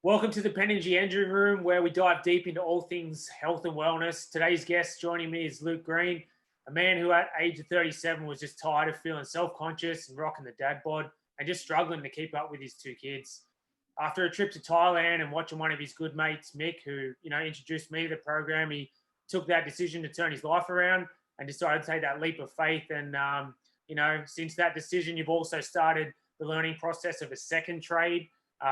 Welcome to the Penergy Engine Room, where we dive deep into all things health and wellness. Today's guest joining me is Luke Green, a man who at age of 37 was just tired of feeling self-conscious and rocking the dad bod and just struggling to keep up with his two kids. After a trip to Thailand and watching one of his good mates, Mick, who introduced me to the program, he took that decision to turn his life around and decided to take that leap of faith. And since that decision, you've also started the learning process of a second trade,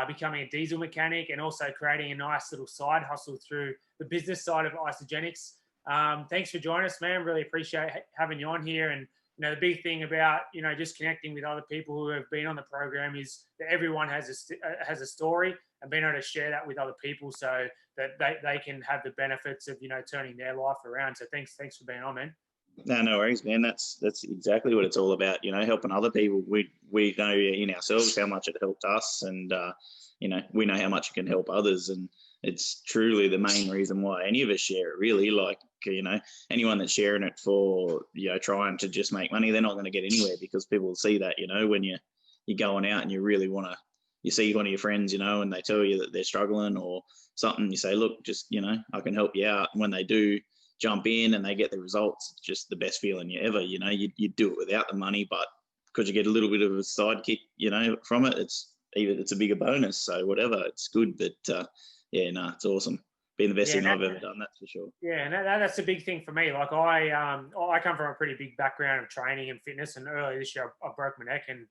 becoming a diesel mechanic, and also creating a nice little side hustle through the business side of Isogenics. Thanks for joining us, man. Really appreciate having you on here. And the big thing about just connecting with other people who have been on the program is that everyone has a story, and being able to share that with other people so that they can have the benefits of turning their life around. So thanks for being on, man. No worries, man. That's exactly what it's all about. Helping other people. We know in ourselves how much it helped us, and we know how much it can help others. And it's truly the main reason why any of us share it. Really, anyone that's sharing it for trying to just make money, they're not going to get anywhere, because people will see that when you're going out and you really want to. You see one of your friends, and they tell you that they're struggling or something. You say, look, just I can help you out. And when they do jump in and they get the results, it's just the best feeling you ever. You do it without the money, but because you get a little bit of a sidekick, from it, it's a bigger bonus. So whatever, it's good. But it's awesome. Been the best thing I've ever done, that's for sure. Yeah, and that's a big thing for me. Like I come from a pretty big background of training and fitness, and earlier this year I broke my neck, and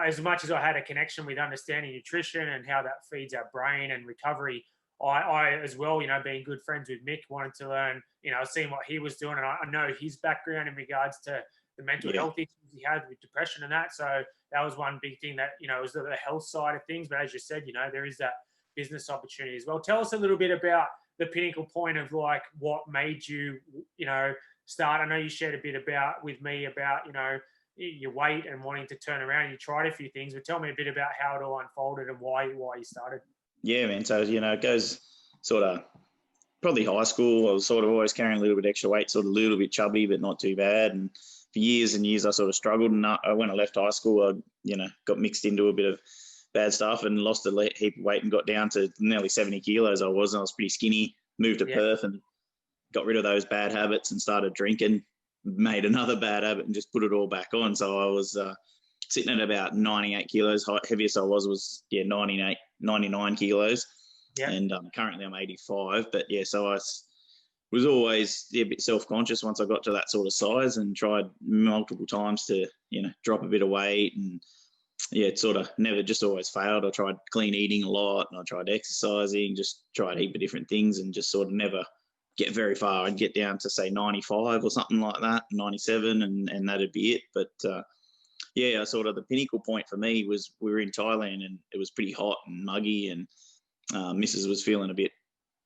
as much as I had a connection with understanding nutrition and how that feeds our brain and recovery, I as well, being good friends with Mick, wanted to learn, seeing what he was doing. And I know his background in regards to the mental health issues he had with depression and that. So that was one big thing that, was the health side of things. But as you said, there is that business opportunity as well. Tell us a little bit about the pinnacle point of what made you, start. I know you shared a bit with me about, your weight and wanting to turn around. You tried a few things, but tell me a bit about how it all unfolded and why you started. Yeah, man. So, it goes sort of probably high school. I was sort of always carrying a little bit extra weight, sort of a little bit chubby, but not too bad. And for years and years, I sort of struggled. And when I left high school, I, got mixed into a bit of bad stuff and lost a heap of weight and got down to nearly 70 kilos. I was pretty skinny, moved to Perth and got rid of those bad habits and started drinking, made another bad habit and just put it all back on. So I was sitting at about 98 kilos. Heaviest I was 99 kilos. Yeah. And currently I'm 85. But so I was always a bit self-conscious once I got to that sort of size, and tried multiple times to, drop a bit of weight. And it sort of never, just always failed. I tried clean eating a lot, and I tried exercising, just tried a heap of different things, and just sort of never get very far. I'd get down to say 95 or something like that, 97, and that'd be it. But sort of the pinnacle point for me was we were in Thailand and it was pretty hot and muggy, and Mrs. was feeling a bit,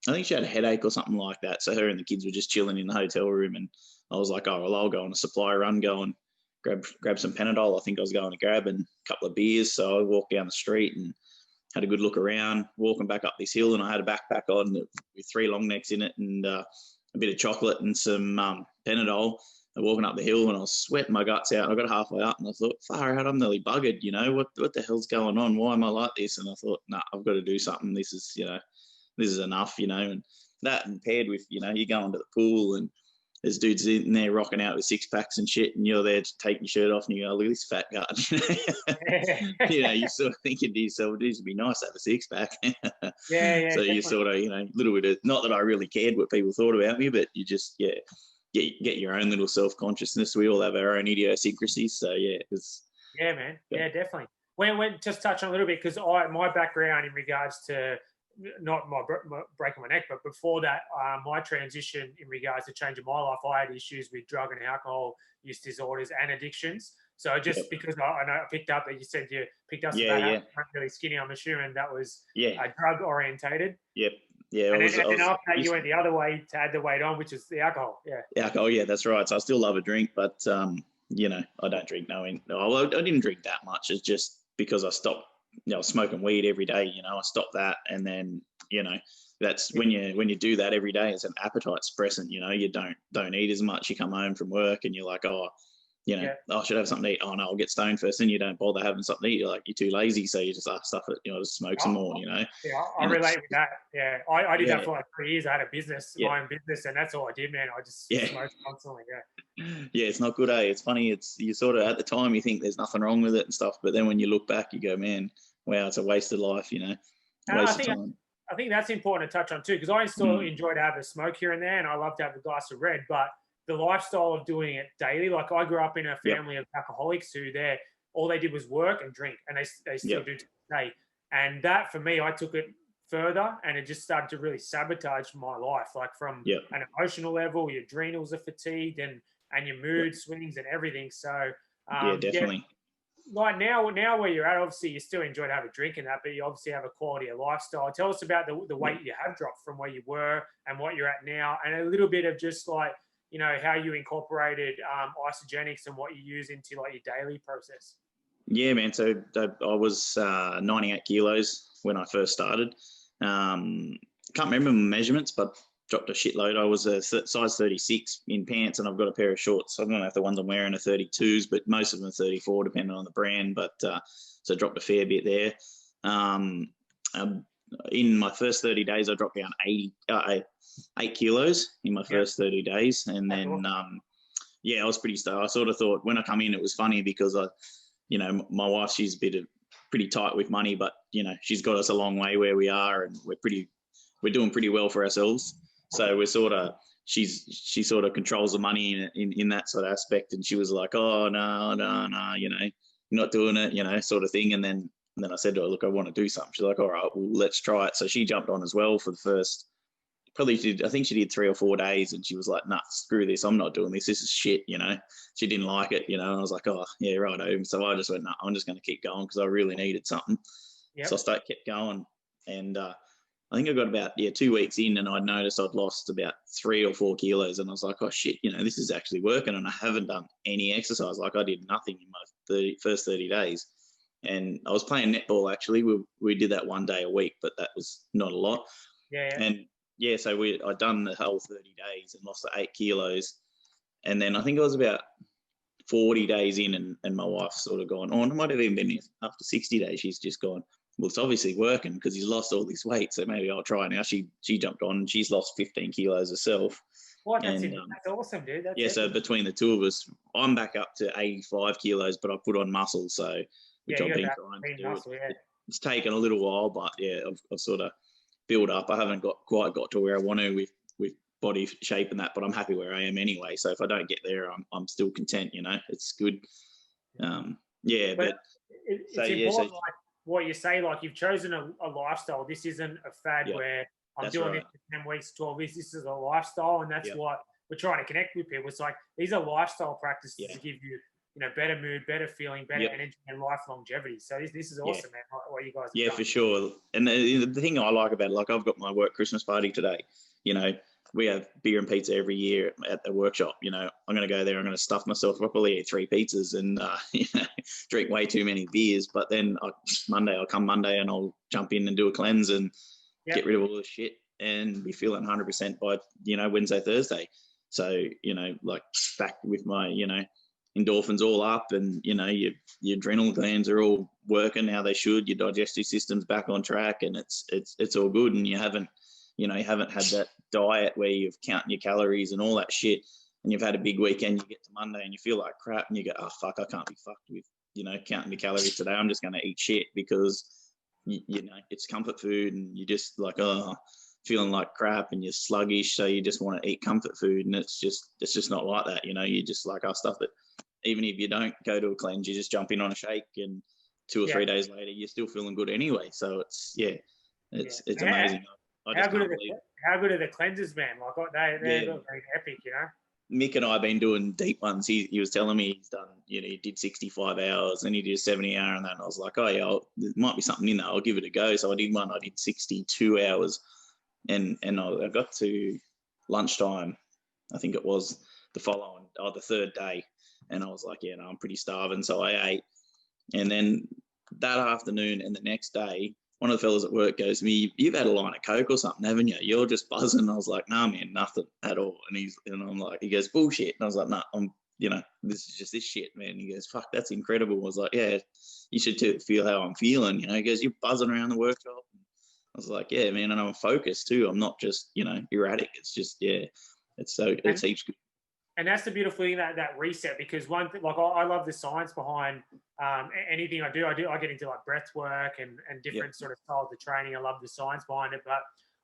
I think she had a headache or something like that. So her and the kids were just chilling in the hotel room, and I was like, oh, well, I'll go on a supply run, go and grab some Panadol. I think I was going to grab, and a couple of beers. So I walked down the street and had a good look around, walking back up this hill, and I had a backpack on with 3 long necks in it and a bit of chocolate and some Panadol. And walking up the hill, and I was sweating my guts out. I got halfway up and I thought, far out, I'm nearly buggered. What the hell's going on? Why am I like this? And I thought, nah, I've got to do something. This is enough, and that, and paired with, you're going to the pool and there's dudes in there rocking out with 6-packs and shit, and you're there to take your shirt off and you go, look at this fat guy. You're sort of thinking to yourself, it would be nice to have a 6-pack. So definitely. You sort of, a little bit of, not that I really cared what people thought about me, but you just, get your own little self-consciousness. We all have our own idiosyncrasies. So, man. Yeah, definitely. When just touch on a little bit, because my background in regards to not my breaking my neck, but before that, my transition in regards to changing my life, I had issues with drug and alcohol use disorders and addictions. So just because I know I picked up that you said you picked up some really skinny, I'm assuming that was drug orientated. Yep. Yeah. And then after that, you went the other way to add the weight on, which is the alcohol. Yeah. The alcohol. Yeah, that's right. So I still love a drink, but I don't drink I didn't drink that much. It's just because I stopped, smoking weed every day. I stopped that, and then that's when you do that every day, it's an appetite suppressant. You don't eat as much. You come home from work and you're like, oh, you know, I should have something to eat. Oh no, I'll get stoned first. And you don't bother having something to eat. You're like, you're too lazy. So you just stuff it, you know, just smoke some more, you know. Yeah, I relate with that. Yeah. I did that for like 3 years. I had a business, Yeah. my own business, and that's all I did, man. I just smoked constantly. Yeah. Yeah, it's not good, eh? It's funny. It's you sort of at the time you think there's nothing wrong with it and stuff, but then when you look back, you go, man, wow, it's a wasted life, you know, waste of time. I think that's important to touch on too, because I still enjoy to have a smoke here and there, and I love to have a glass of red. But the lifestyle of doing it daily, like I grew up in a family of alcoholics who all they did was work and drink, and they still do today. And that for me, I took it further, and it just started to really sabotage my life, like from an emotional level. Your adrenals are fatigued, and your mood swings and everything. So definitely. Like now where you're at, obviously you still enjoy to have a drink and that, but you obviously have a quality of lifestyle. Tell us about the weight you have dropped from where you were and what you're at now, and a little bit of just like, you know, how you incorporated isogenics and what you use into like your daily process. Yeah, man. So I was 98 kilos when I first started. Can't remember my measurements, but dropped a shitload. I was a size 36 in pants, and I've got a pair of shorts. I don't know if the ones I'm wearing are 32s, but most of them are 34, depending on the brand. But so I dropped a fair bit there. In my first 30 days, I dropped down 8 kilos in my first 30 days. And then, I was pretty stoked. I sort of thought when I come in, it was funny because you know, my wife, she's pretty tight with money, but, you know, she's got us a long way where we are, and we're doing pretty well for ourselves. So we're sort of, she sort of controls the money in that sort of aspect. And she was like, oh, no, you know, you're not doing it, you know, sort of thing. And then I said to her, look, I want to do something. She's like, all right, well, let's try it. So she jumped on as well for the first, I think she did 3 or 4 days, and she was like, nah, screw this. I'm not doing this. This is shit, you know. She didn't like it, you know. And I was like, oh, yeah, righto. So I just went, nah, I'm just going to keep going because I really needed something. Yep. So I kept going. And I think I got about 2 weeks in, and I'd noticed I'd lost about 3 or 4 kilos, and I was like, oh shit, you know, this is actually working, and I haven't done any exercise. Like I did nothing in my first 30 days, and I was playing netball actually. We did that 1 day a week, but that was not a lot. Yeah. And so I'd done the whole 30 days and lost the 8 kilos, and then I think I was about 40 days in, and my wife's sort of gone, it might have even been after 60 days. She's just gone, well, it's obviously working because he's lost all this weight, so maybe I'll try now. She jumped on, and she's lost 15 kilos herself. What? That's awesome, dude. So between the two of us, I'm back up to 85 kilos, but I put on muscle, so which I've been trying to do. Muscle, it's taken a little while, but I've sort of built up. I haven't quite got to where I want to with body shape and that, but I'm happy where I am anyway. So if I don't get there, I'm still content. You know, it's good. But it's important. Like what you say, like you've chosen a lifestyle. This isn't a fad where I'm doing this for 10 weeks, 12 weeks. This is a lifestyle, and that's what we're trying to connect with people. It's like these are lifestyle practices to give you, you know, better mood, better feeling, better energy, and life longevity. So this is awesome, man. What you guys for sure. And the thing I like about it, like I've got my work Christmas party today. You know, we have beer and pizza every year at the workshop. You know, I'm going to go there. I'm going to stuff myself. I'll probably eat 3 pizzas and you know, drink way too many beers. But then I'll come Monday and I'll jump in and do a cleanse and get rid of all the shit and be feeling 100% by, you know, Wednesday, Thursday. So, you know, like back with my, you know, endorphins all up, and, you know, your adrenal glands are all working how they should. Your digestive system's back on track, and it's all good. And you haven't had that diet where you've counting your calories and all that shit, and you've had a big weekend. You get to Monday and you feel like crap, and you go, oh fuck, I can't be fucked with, you know, counting the calories today. I'm just going to eat shit because you know it's comfort food, and you just like feeling like crap, and you're sluggish, so you just want to eat comfort food, and it's just not like that. You know, you just like stuff that even if you don't go to a cleanse, you just jump in on a shake, and 2 or 3 days later you're still feeling good anyway. So it's amazing. How good are the cleanses, man? Like they're epic, you know. Mick and I have been doing deep ones. He was telling me he's done, you know, he did 65 hours and he did a 70 hour, and then I was like, oh yeah, there might be something in there. I'll give it a go. So I did one. I did 62 hours, and I got to lunchtime. I think it was the third day, and I was like, yeah, no, I'm pretty starving. So I ate, and then that afternoon and the next day, one of the fellas at work goes to me, you've had a line of Coke or something, haven't you? You're just buzzing. I was like, nah, man, nothing at all. And I'm like, he goes, bullshit. And I was like, nah, this is just this shit, man. He goes, fuck, that's incredible. I was like, yeah, you should feel how I'm feeling. He goes, you're buzzing around the workshop. I was like, yeah, man, and I'm focused too. I'm not just, erratic. It's just, yeah, it's heaps good. And that's the beautiful thing, that reset, because one thing, like I love the science behind anything I do. I get into like breath work and different sort of styles of training. I love the science behind it, but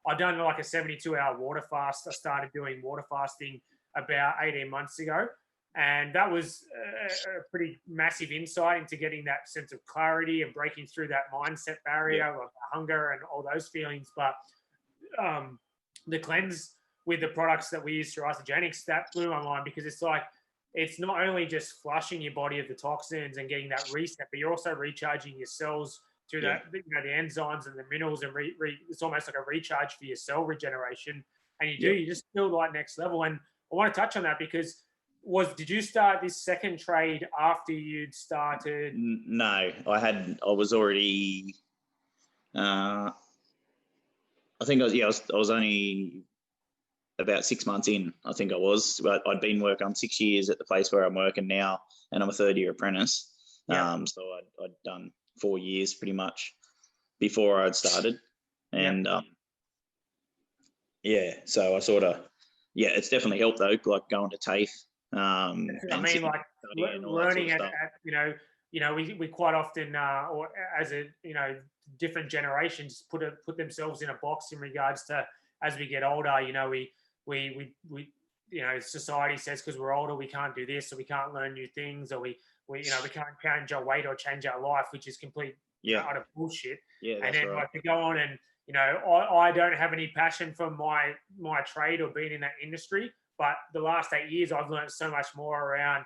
I've done like a 72-hour water fast. I started doing water fasting about 18 months ago. And that was a pretty massive insight into getting that sense of clarity and breaking through that mindset barrier of hunger and all those feelings. But the cleanse with the products that we use through Isogenics, that blew my mind, because it's like, it's not only just flushing your body of the toxins and getting that reset, but you're also recharging your cells through the enzymes and the minerals, and it's almost like a recharge for your cell regeneration. And you just feel like next level. And I want to touch on that, because did you start this second trade after you'd started? No, I was already, I think I was only about 6 months in. I think I was, but I'd been working on 6 years at the place where I'm working now, and I'm a third-year apprentice. So I'd done 4 years pretty much before I'd started. And so I sort of, it's definitely helped though, like going to TAFE. I mean, like learning at we quite often, or as a different generations, put themselves in a box in regards to, as we get older, we society says because we're older we can't do this, or we can't learn new things, or we can't change our weight or change our life, which is complete utter bullshit. And then like to go on and I don't have any passion for my trade or being in that industry, but the last 8 years I've learned so much more around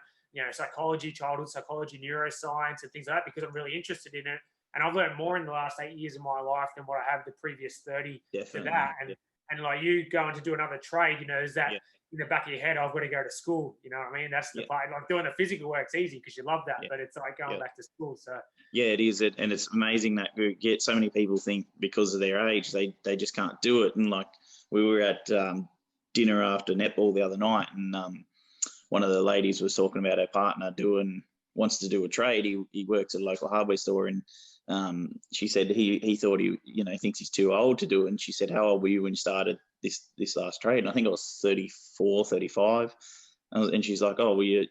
psychology, childhood psychology, neuroscience, and things like that, because I'm really interested in it. And I've learned more in the last 8 years of my life than what I have the previous 30 to that. And like you going to do another trade, is that in the back of your head, I've got to go to school. You know what I mean? That's the part. Like doing the physical work's easy because you love that, but it's like going back to school. So it is. And it's amazing that we get so many people think because of their age, they just can't do it. And like we were at dinner after netball the other night, and one of the ladies was talking about her partner wants to do a trade. He works at a local hardware store, and she said he thought he thinks he's too old to do it. And she said, how old were you when you started this last trade? And I think I was 34, 35. And she's like, oh, well,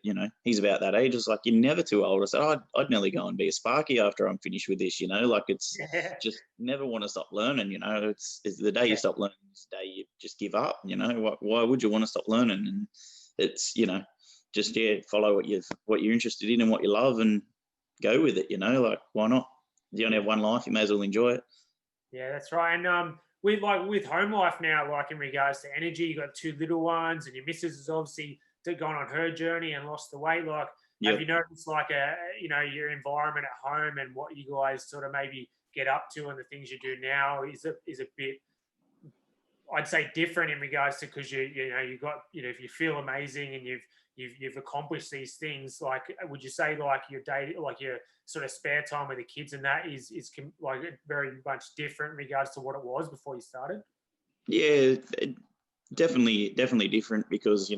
he's about that age. It's like, you're never too old. I said, I'd nearly go and be a Sparky after I'm finished with this, like it's just never want to stop learning, it's the day you stop learning, it's the day you just give up, why would you want to stop learning? And it's, just, follow what you're interested in and what you love and go with it, like, why not? You only have one life, you may as well enjoy it. Yeah, that's right. And with home life now, like in regards to energy, you got 2 little ones, and your missus is obviously gone on her journey and lost the weight. Like, have you noticed like your environment at home and what you guys sort of maybe get up to and the things you do now is a bit, I'd say, different in regards to, because you got if you feel amazing and you've accomplished these things, like would you say like your day, like your sort of spare time with the kids and that is like very much different in regards to what it was before you started? Yeah, definitely different, because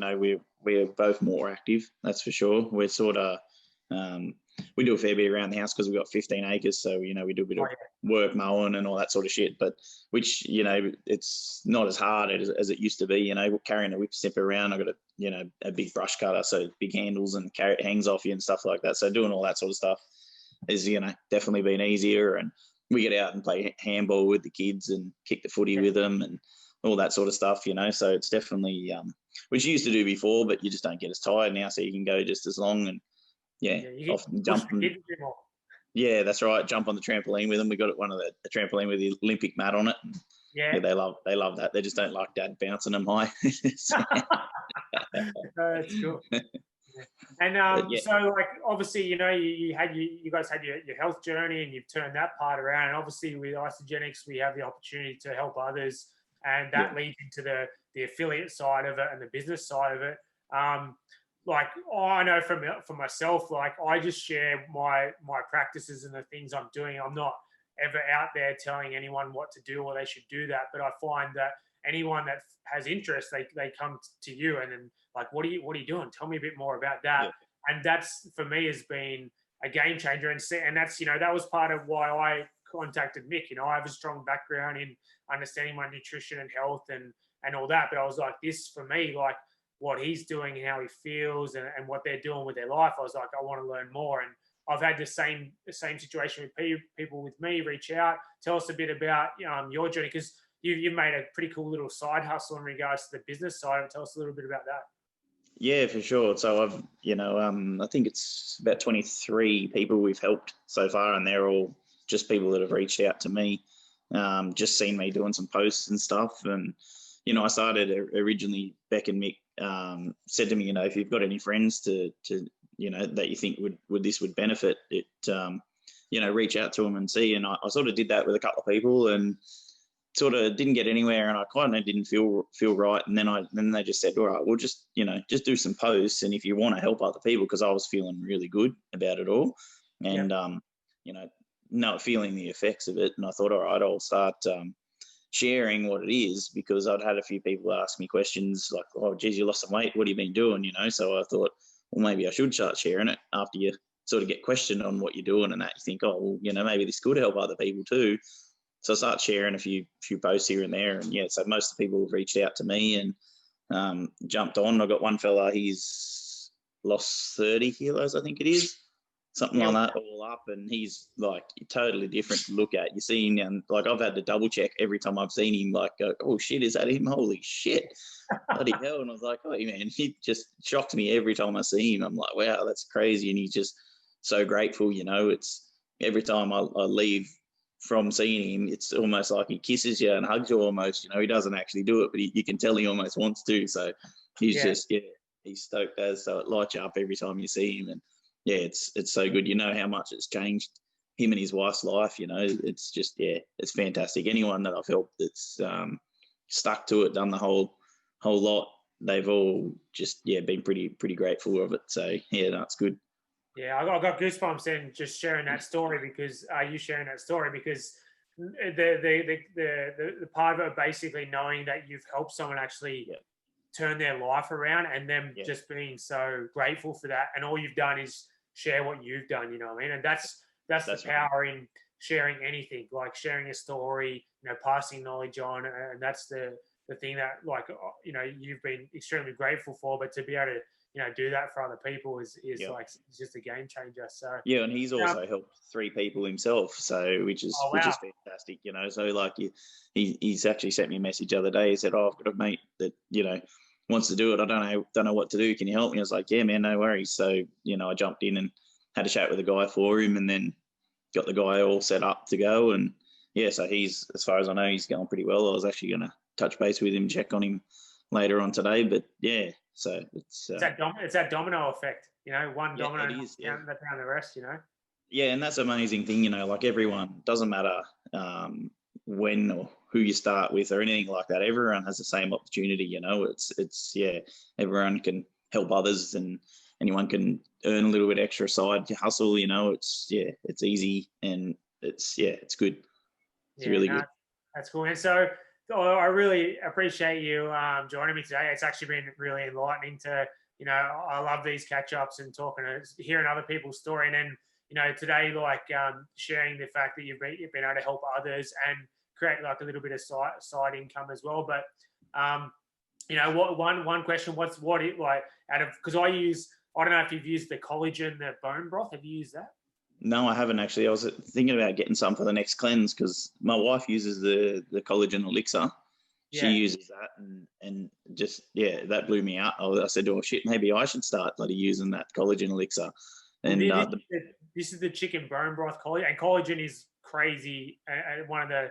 we're both more active, that's for sure. We're sort of we do a fair bit around the house because we've got 15 acres, so we do a bit of work mowing and all that sort of shit, but which it's not as hard as it used to be. Carrying a whip snipper around, I've got a big brush cutter, so big handles, and it hangs off you and stuff like that, so doing all that sort of stuff is definitely been easier. And we get out and play handball with the kids and kick the footy with them and all that sort of stuff, so it's definitely which you used to do before, but you just don't get as tired now, so you can go just as long. And often jump. Yeah, that's right. Jump on the trampoline with them. We got one of the trampoline with the Olympic mat on it. Yeah, they love that. They just don't like Dad bouncing them high. That's cool. And so like obviously you guys had your health journey and you've turned that part around. And obviously with Isogenics we have the opportunity to help others, and that leads into the affiliate side of it and the business side of it. Like I know from myself, like I just share my practices and the things I'm doing. I'm not ever out there telling anyone what to do or they should do that. But I find that anyone that has interest, they come to you and then like, what are you doing? Tell me a bit more about that. Yeah. And that's for me has been a game changer. And that's, that was part of why I contacted Mick. I have a strong background in understanding my nutrition and health and all that. But I was like, this for me, like what he's doing, how he feels and what they're doing with their life. I was like, I want to learn more. And I've had the same situation with people with me reach out. Tell us a bit about your journey, because you've made a pretty cool little side hustle in regards to the business side. Tell us a little bit about that. Yeah, for sure. So I've, I think it's about 23 people we've helped so far, and they're all just people that have reached out to me, just seen me doing some posts and stuff. And, I started originally, Beck and Mick said to me, if you've got any friends to that you think would benefit it, reach out to them and see. And I sort of did that with a couple of people and sort of didn't get anywhere, and I kind of didn't feel right. And then they just said, all right, we'll just do some posts, and if you want to help other people, because I was feeling really good about it all, and not feeling the effects of it. And I thought, all right, I'll start sharing what it is, because I'd had a few people ask me questions like, oh, geez, you lost some weight. What have you been doing? So I thought, well, maybe I should start sharing it. After you sort of get questioned on what you're doing and that, you think, oh, well, maybe this could help other people too. So I start sharing a few posts here and there. And so most of the people have reached out to me and jumped on. I've got one fella, he's lost 30 kilos, I think it is. Something like that, all up, and he's like totally different to look at. You see him, and like I've had to double check every time I've seen him. Like, oh shit, is that him? Holy shit, bloody hell! And I was like, oh man, he just shocks me every time I see him. I'm like, wow, that's crazy, and he's just so grateful. It's every time I leave from seeing him, it's almost like he kisses you and hugs you almost. He doesn't actually do it, but you can tell he almost wants to. So he's just he's stoked as. So it lights you up every time you see him, and yeah, it's so good. How much it's changed him and his wife's life. It's just, it's fantastic. Anyone that I've helped that's stuck to it, done the whole lot, they've all just, been pretty grateful of it. So, it's good. Yeah, I got goosebumps in just sharing that story, because you sharing that story, because the part of it basically knowing that you've helped someone actually turn their life around, and them just being so grateful for that. And all you've done is share what you've done, you know what I mean? And that's the power in sharing anything, like sharing a story, passing knowledge on. And that's the thing that, like, you've been extremely grateful for. But to be able to, do that for other people is like, it's just a game changer. So and he's also helped 3 people himself, so which is fantastic. So like he's actually sent me a message the other day. He said, oh, I've got a mate that wants to do it. I don't know what to do. Can you help me? I was like, yeah, man, no worries. So, I jumped in and had a chat with the guy for him, and then got the guy all set up to go. And so he's, as far as I know, he's going pretty well. I was actually going to touch base with him, check on him later on today. But so it's that domino effect, one domino down the rest, Yeah, and that's an amazing thing, like everyone, doesn't matter when or who you start with or anything like that. Everyone has the same opportunity, it's everyone can help others, and anyone can earn a little bit extra side hustle, it's easy, and it's good. It's really good. That's cool. And so I really appreciate you joining me today. It's actually been really enlightening to, I love these catch-ups and hearing other people's story. And then, today, like sharing the fact that you've been able to help others and create like a little bit of side income as well. But, one question, because I don't know if you've used the collagen, the bone broth. Have you used that? No, I haven't actually. I was thinking about getting some for the next cleanse, because my wife uses the collagen elixir. She uses that, and just, that blew me out. I said, oh shit, maybe I should start bloody using that collagen elixir. And this is the chicken bone broth collagen, and collagen is crazy, and one of the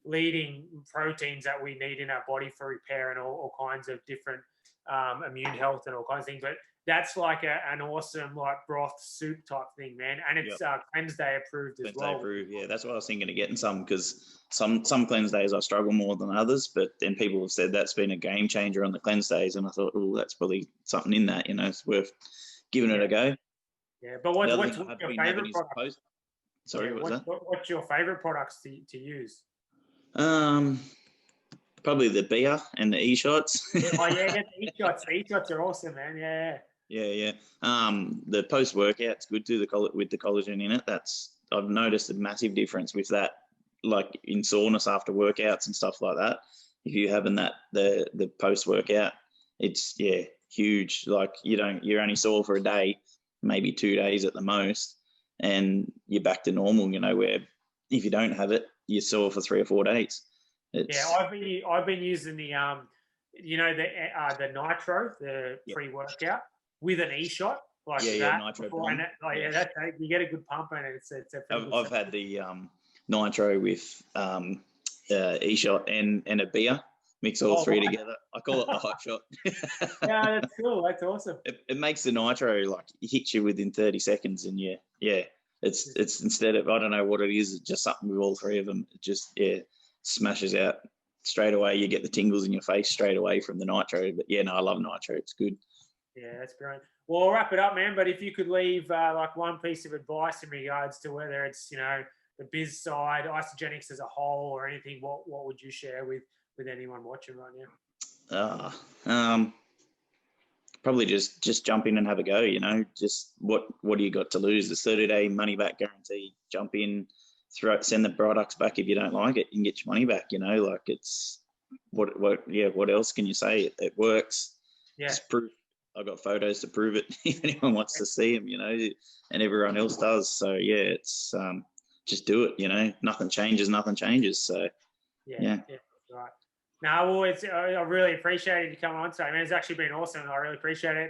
leading proteins that we need in our body for repair and all kinds of different immune health and all kinds of things. But that's like an awesome like broth soup type thing, man. And it's cleanse day approved as well. Approved, that's what I was thinking of getting some, because some cleanse days I struggle more than others, but then people have said that's been a game changer on the cleanse days, and I thought, oh, that's probably something in that, it's worth giving it a go. Yeah, but what's your favorite product? Sorry, what was that? What's your favorite products to use? Probably the beer and the e-shots. Oh yeah, the e-shots. The e-shots are awesome, man. Yeah. Yeah. The post-workout's good too, with the collagen in it. I've noticed a massive difference with that, like in soreness after workouts and stuff like that. If you're having the post-workout, it's huge. Like you're only sore for a day, maybe 2 days at the most, and you're back to normal, where if you don't have it, you're sore for 3 or 4 days. I've been using the the nitro, the pre-workout with an e-shot like that. Nitro and that, you get a good pump in it. I've had the nitro with e-shot and a beer. Mix all three together. I call it the hot shot. Yeah, that's cool. That's awesome. It makes the nitro like it hits you within 30 seconds, and it's instead of, I don't know what it is, it's just something with all three of them. It just smashes out straight away. You get the tingles in your face straight away from the nitro. But I love nitro. It's good. Yeah, that's brilliant. Well, I'll wrap it up, man. But if you could leave like one piece of advice in regards to whether it's the biz side, isogenics as a whole, or anything, what would you share with anyone watching right now? Probably just jump in and have a go. Just what do you got to lose? The 30-day money back guarantee. Jump in, send the products back if you don't like it. You can get your money back. Like it's what else can you say? It works. Yeah. It's proof. I've got photos to prove it. If anyone wants to see them, and everyone else does. So it's just do it. Nothing changes. So yeah, right. No, well, I really appreciate you coming on today, man. It's actually been awesome. I really appreciate it.